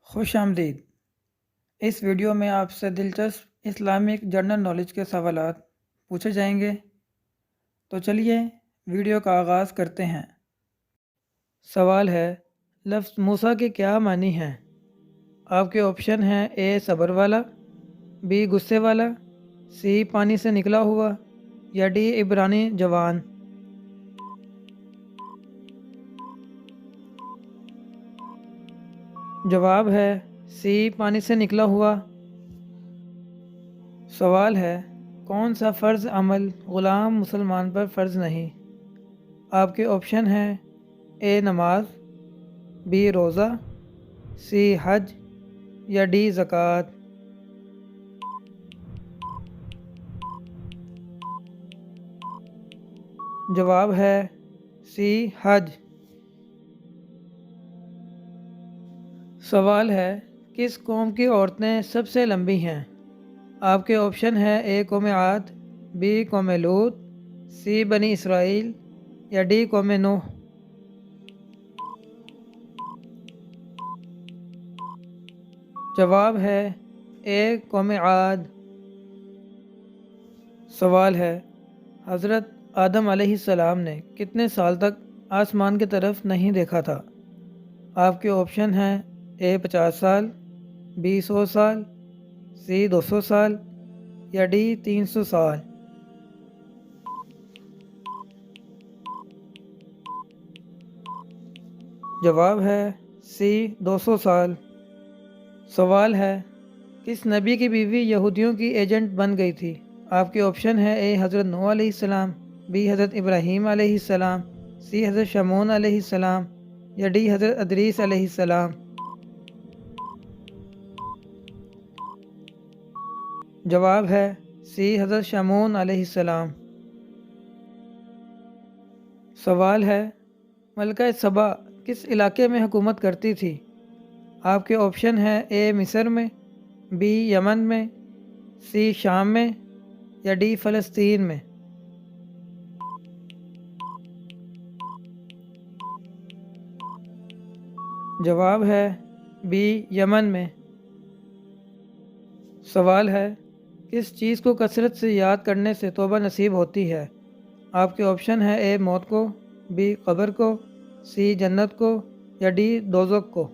خوش آمدید۔ اس ویڈیو میں آپ سے دلچسپ اسلامک جنرل نالج کے سوالات پوچھے جائیں گے، تو چلیے ویڈیو کا آغاز کرتے ہیں۔ سوال ہے، لفظ موسیٰ کے کیا معنی ہیں؟ آپ کے آپشن ہیں: اے صبر والا، بی غصے والا، سی پانی سے نکلا ہوا، یا ڈی عبرانی جوان۔ جواب ہے سی پانی سے نکلا ہوا۔ سوال ہے، کون سا فرض عمل غلام مسلمان پر فرض نہیں؟ آپ کے آپشن ہیں: اے نماز، بی روزہ، سی حج، یا ڈی زکوٰۃ۔ جواب ہے سی حج۔ سوال ہے، کس قوم کی عورتیں سب سے لمبی ہیں؟ آپ کے آپشن ہیں: اے قوم عاد، بی قوم لوط، سی بنی اسرائیل، یا ڈی قوم نوح۔ جواب ہے اے قوم عاد۔ سوال ہے، حضرت آدم علیہ السلام نے کتنے سال تک آسمان کی طرف نہیں دیکھا تھا؟ آپ کے آپشن ہیں: اے 50 سال، بی 100 سال، سی 200 سال، یا ڈی 300 سال۔ جواب ہے سی 200 سال۔ سوال ہے، کس نبی کی بیوی یہودیوں کی ایجنٹ بن گئی تھی؟ آپ کے آپشن ہیں: اے حضرت نوح علیہ السلام، بی حضرت ابراہیم علیہ السلام، سی حضرت شمعون علیہ السلام، یا ڈی حضرت ادریس علیہ السلام۔ جواب ہے سی حضرت شمعون علیہ السلام۔ سوال ہے، ملکہ سبا کس علاقے میں حکومت کرتی تھی؟ آپ کے آپشن ہیں: اے مصر میں، بی یمن میں، سی شام میں، یا ڈی فلسطین میں۔ جواب ہے بی یمن میں۔ سوال ہے، کس چیز کو کثرت سے یاد کرنے سے توبہ نصیب ہوتی ہے؟ آپ کے آپشن ہیں: اے موت کو، بی قبر کو، سی جنت کو، یا ڈی دوزخ کو۔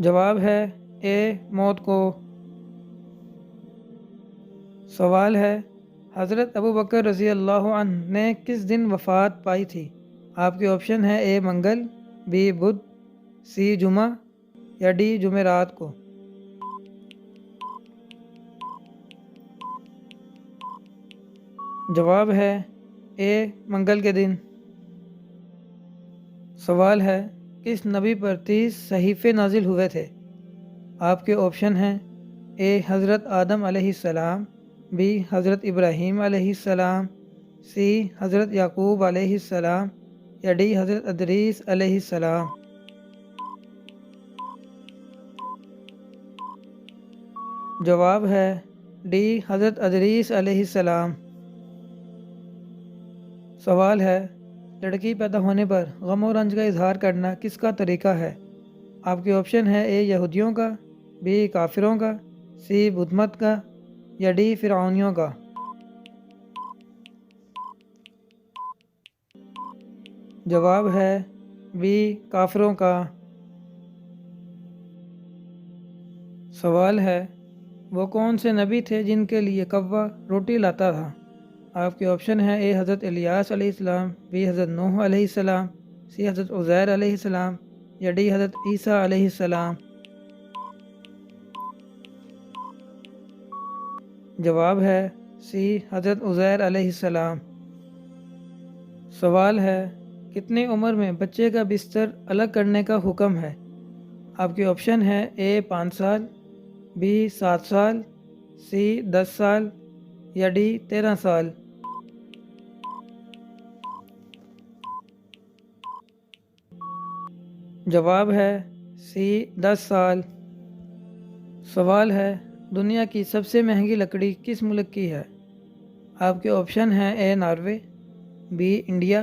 جواب ہے اے موت کو۔ سوال ہے، حضرت ابوبکر رضی اللہ عنہ نے کس دن وفات پائی تھی؟ آپ کے آپشن ہیں: اے منگل، بی بدھ، سی جمعہ، یا ڈی جمعرات کو۔ جواب ہے اے منگل کے دن۔ سوال ہے، کس نبی پر 30 صحیفے نازل ہوئے تھے؟ آپ کے آپشن ہیں: اے حضرت آدم علیہ السلام، بی حضرت ابراہیم علیہ السلام، سی حضرت یعقوب علیہ السلام، یا ڈی حضرت ادریس علیہ السلام۔ جواب ہے ڈی حضرت ادریس علیہ السلام۔ سوال ہے، لڑکی پیدا ہونے پر غم و رنج کا اظہار کرنا کس کا طریقہ ہے؟ آپ کے آپشن ہیں: اے یہودیوں کا، بی کافروں کا، سی بدھ مت کا، یا ڈی فرعونیوں کا۔ جواب ہے بی کافروں کا۔ سوال ہے، وہ کون سے نبی تھے جن کے لیے کوا روٹی لاتا تھا؟ آپ کے آپشن ہیں: اے حضرت الیاس علیہ السلام، بی حضرت نوح علیہ السلام، سی حضرت عزیر علیہ السلام، یا ڈی حضرت عیسیٰ علیہ السلام۔ جواب ہے سی حضرت عزیر علیہ السلام۔ سوال ہے، کتنی عمر میں بچے کا بستر الگ کرنے کا حکم ہے؟ آپ کے آپشن ہیں: اے 5 سال، بی 7 سال، سی 10 سال، یا ڈی 13 سال۔ جواب ہے سی 10 سال۔ سوال ہے، دنیا کی سب سے مہنگی لکڑی کس ملک کی ہے؟ آپ کے آپشن ہیں: اے ناروے، بی انڈیا،